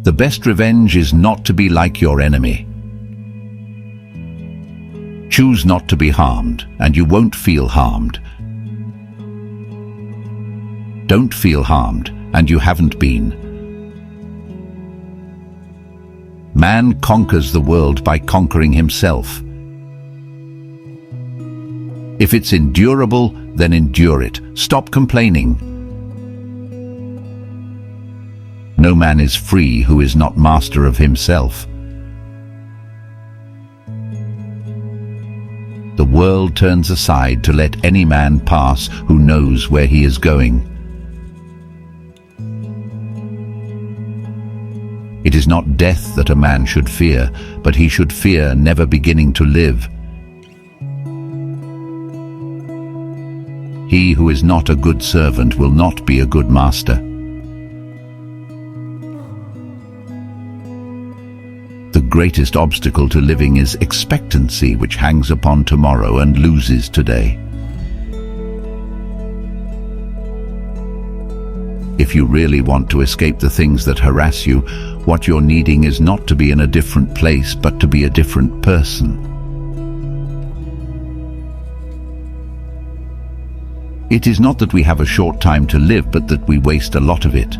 The best revenge is not to be like your enemy. Choose not to be harmed, and you won't feel harmed. Don't feel harmed, and you haven't been. Man conquers the world by conquering himself. If it's endurable, then endure it. Stop complaining. No man is free who is not master of himself. The world turns aside to let any man pass who knows where he is going. It is not death that a man should fear, but he should fear never beginning to live. He who is not a good servant will not be a good master. The greatest obstacle to living is expectancy, which hangs upon tomorrow and loses today. If you really want to escape the things that harass you, what you're needing is not to be in a different place, but to be a different person. It is not that we have a short time to live, but that we waste a lot of it.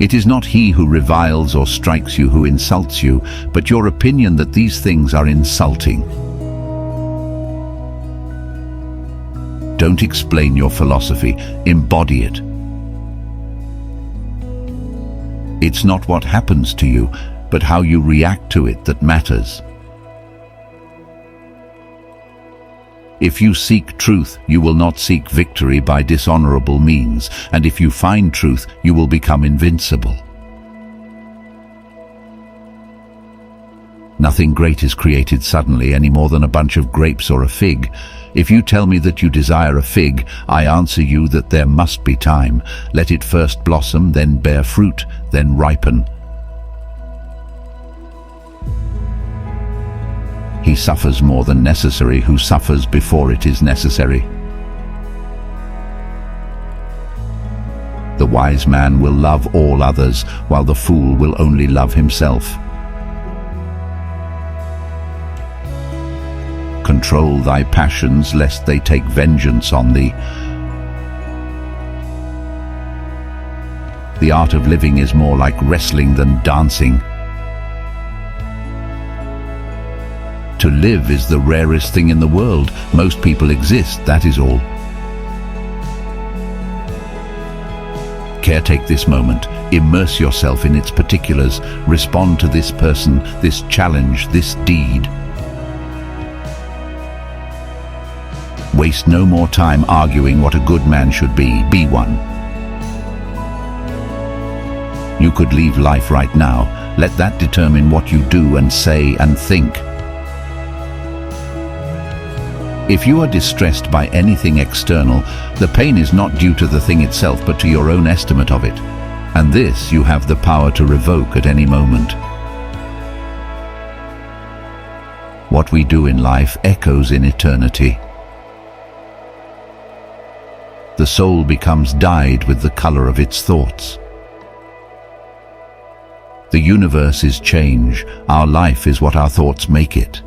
It is not he who reviles or strikes you who insults you, but your opinion that these things are insulting. Don't explain your philosophy, embody it. It's not what happens to you, but how you react to it that matters. If you seek truth, you will not seek victory by dishonorable means, and if you find truth, you will become invincible. Nothing great is created suddenly any more than a bunch of grapes or a fig. If you tell me that you desire a fig, I answer you that there must be time. Let it first blossom, then bear fruit, then ripen. He suffers more than necessary who suffers before it is necessary. The wise man will love all others, while the fool will only love himself. Control thy passions, lest they take vengeance on thee. The art of living is more like wrestling than dancing. To live is the rarest thing in the world. Most people exist, that is all. Caretake this moment. Immerse yourself in its particulars. Respond to this person, this challenge, this deed. Waste no more time arguing what a good man should be. Be one. You could leave life right now. Let that determine what you do and say and think. If you are distressed by anything external, the pain is not due to the thing itself, but to your own estimate of it. And this you have the power to revoke at any moment. What we do in life echoes in eternity. The soul becomes dyed with the color of its thoughts. The universe is change. Our life is what our thoughts make it.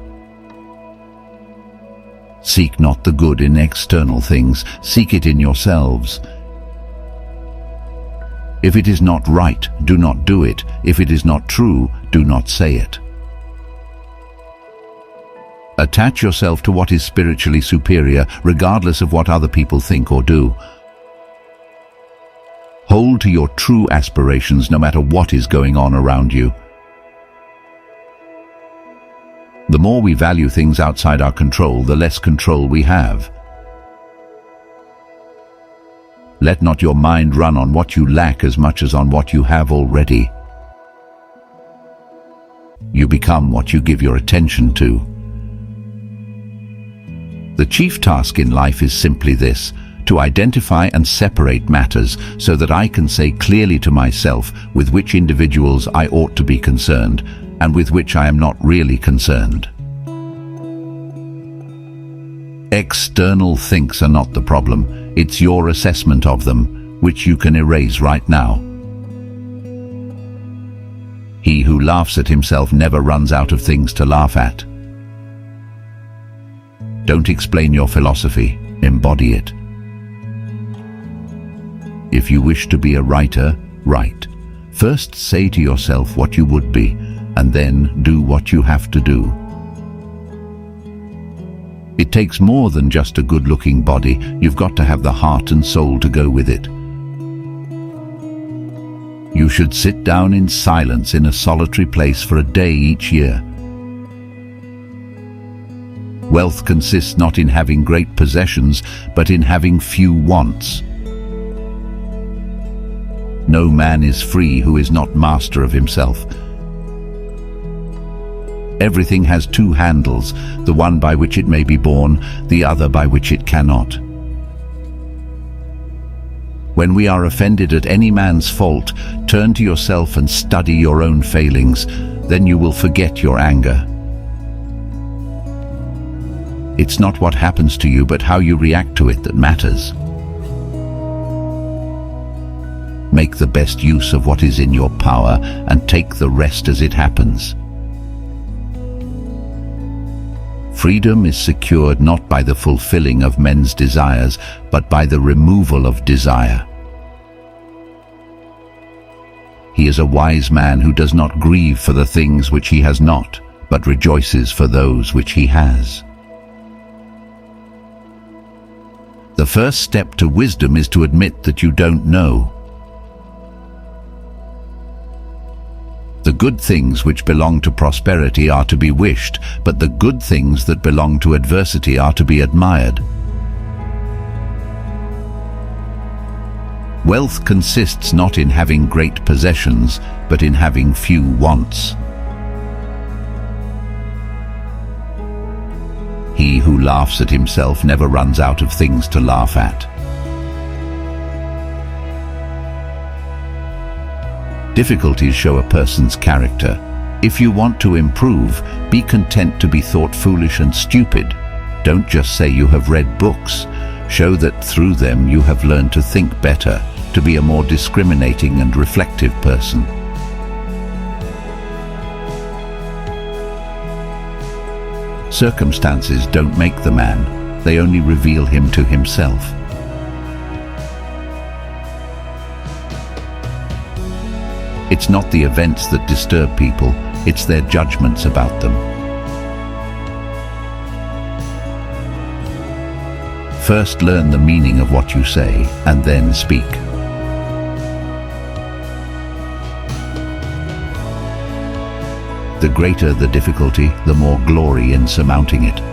Seek not the good in external things, seek it in yourselves. If it is not right, do not do it. If it is not true, do not say it. Attach yourself to what is spiritually superior, regardless of what other people think or do. Hold to your true aspirations no matter what is going on around you. The more we value things outside our control, the less control we have. Let not your mind run on what you lack as much as on what you have already. You become what you give your attention to. The chief task in life is simply this: to identify and separate matters so that I can say clearly to myself with which individuals I ought to be concerned and with which I am not really concerned. External things are not the problem, it's your assessment of them. which you can erase right now. He who laughs at himself never runs out of things to laugh at. Don't explain your philosophy, embody it. If you wish to be a writer, write. First say to yourself what you would be, and then do what you have to do. It takes more than just a good-looking body. You've got to have the heart and soul to go with it. You should sit down in silence in a solitary place for a day each year. Wealth consists not in having great possessions, but in having few wants. No man is free who is not master of himself. Everything has two handles, the one by which it may be borne, the other by which it cannot. When we are offended at any man's fault, turn to yourself and study your own failings. Then you will forget your anger. It's not what happens to you, but how you react to it that matters. Make the best use of what is in your power and take the rest as it happens. Freedom is secured not by the fulfilling of men's desires, but by the removal of desire. He is a wise man who does not grieve for the things which he has not, but rejoices for those which he has. The first step to wisdom is to admit that you don't know. The good things which belong to prosperity are to be wished, but the good things that belong to adversity are to be admired. Wealth consists not in having great possessions, but in having few wants. He who laughs at himself never runs out of things to laugh at. Difficulties show a person's character. If you want to improve, be content to be thought foolish and stupid. Don't just say you have read books. Show that through them you have learned to think better, to be a more discriminating and reflective person. Circumstances don't make the man, they only reveal him to himself. It's not the events that disturb people, it's their judgments about them. First learn the meaning of what you say, and then speak. The greater the difficulty, the more glory in surmounting it.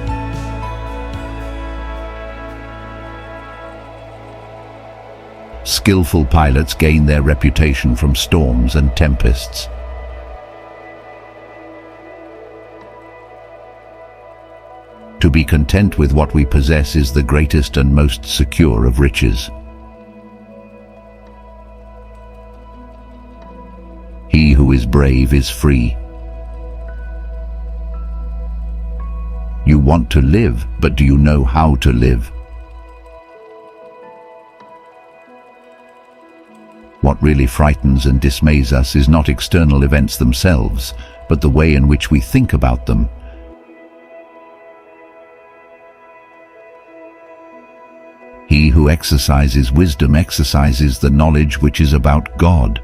Skillful pilots gain their reputation from storms and tempests. To be content with what we possess is the greatest and most secure of riches. He who is brave is free. You want to live, but do you know how to live? What really frightens and dismays us is not external events themselves, but the way in which we think about them. He who exercises wisdom exercises the knowledge which is about God.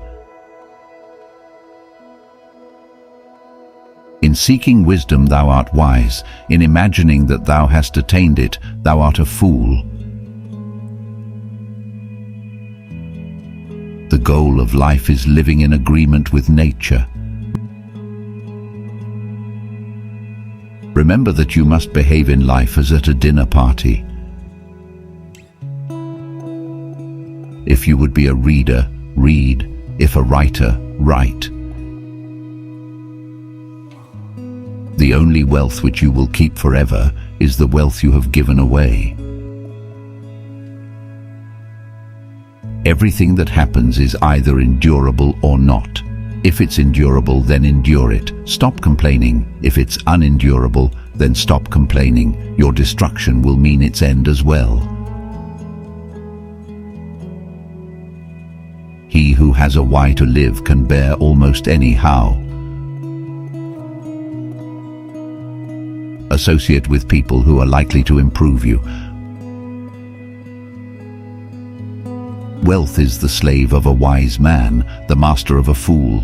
In seeking wisdom thou art wise, in imagining that thou hast attained it, thou art a fool. The goal of life is living in agreement with nature. Remember that you must behave in life as at a dinner party. If you would be a reader, read. If a writer, write. The only wealth which you will keep forever is the wealth you have given away. Everything that happens is either endurable or not. If it's endurable, then endure it. Stop complaining. If it's unendurable, then stop complaining. Your destruction will mean its end as well. He who has a why to live can bear almost any how. Associate with people who are likely to improve you. Wealth is the slave of a wise man, the master of a fool.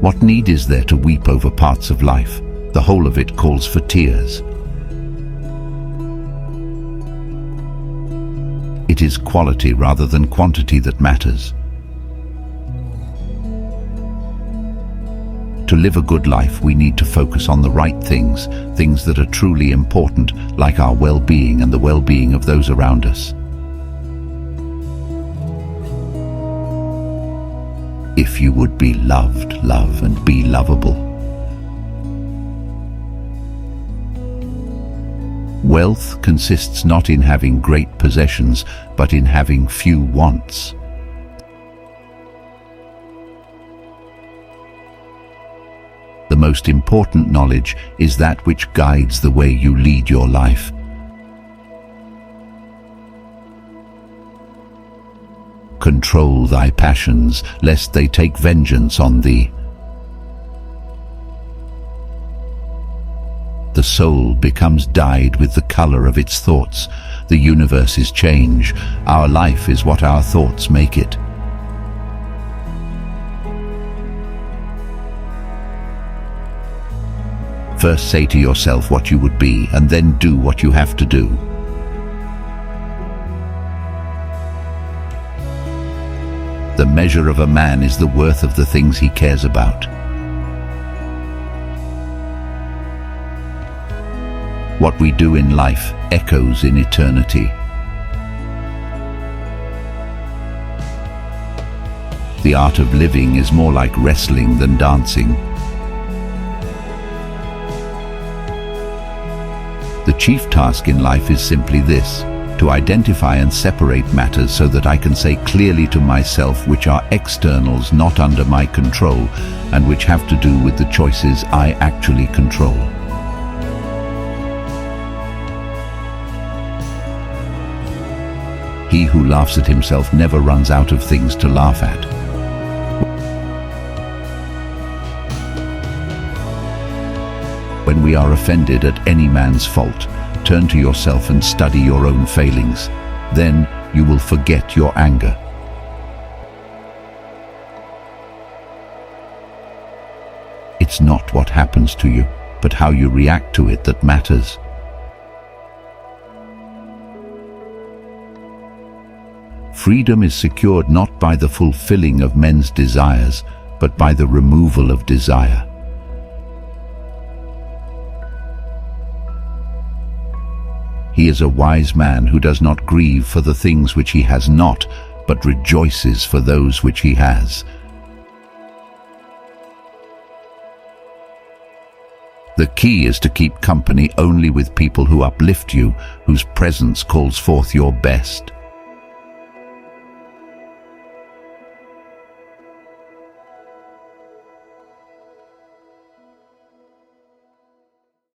What need is there to weep over parts of life? The whole of it calls for tears. It is quality rather than quantity that matters. To live a good life, we need to focus on the right things, things that are truly important, like our well-being and the well-being of those around us. If you would be loved, love and be lovable. Wealth consists not in having great possessions, but in having few wants. The most important knowledge is that which guides the way you lead your life. Control thy passions, lest they take vengeance on thee. The soul becomes dyed with the color of its thoughts. The universe is change. Our life is what our thoughts make it. First say to yourself what you would be, and then do what you have to do. The measure of a man is the worth of the things he cares about. What we do in life echoes in eternity. The art of living is more like wrestling than dancing. The chief task in life is simply this: to identify and separate matters so that I can say clearly to myself which are externals not under my control and which have to do with the choices I actually control. He who laughs at himself never runs out of things to laugh at. When we are offended at any man's fault, turn to yourself and study your own failings. Then you will forget your anger. It's not what happens to you, but how you react to it that matters. Freedom is secured not by the fulfilling of men's desires, but by the removal of desire. He is a wise man who does not grieve for the things which he has not, but rejoices for those which he has. The key is to keep company only with people who uplift you, whose presence calls forth your best.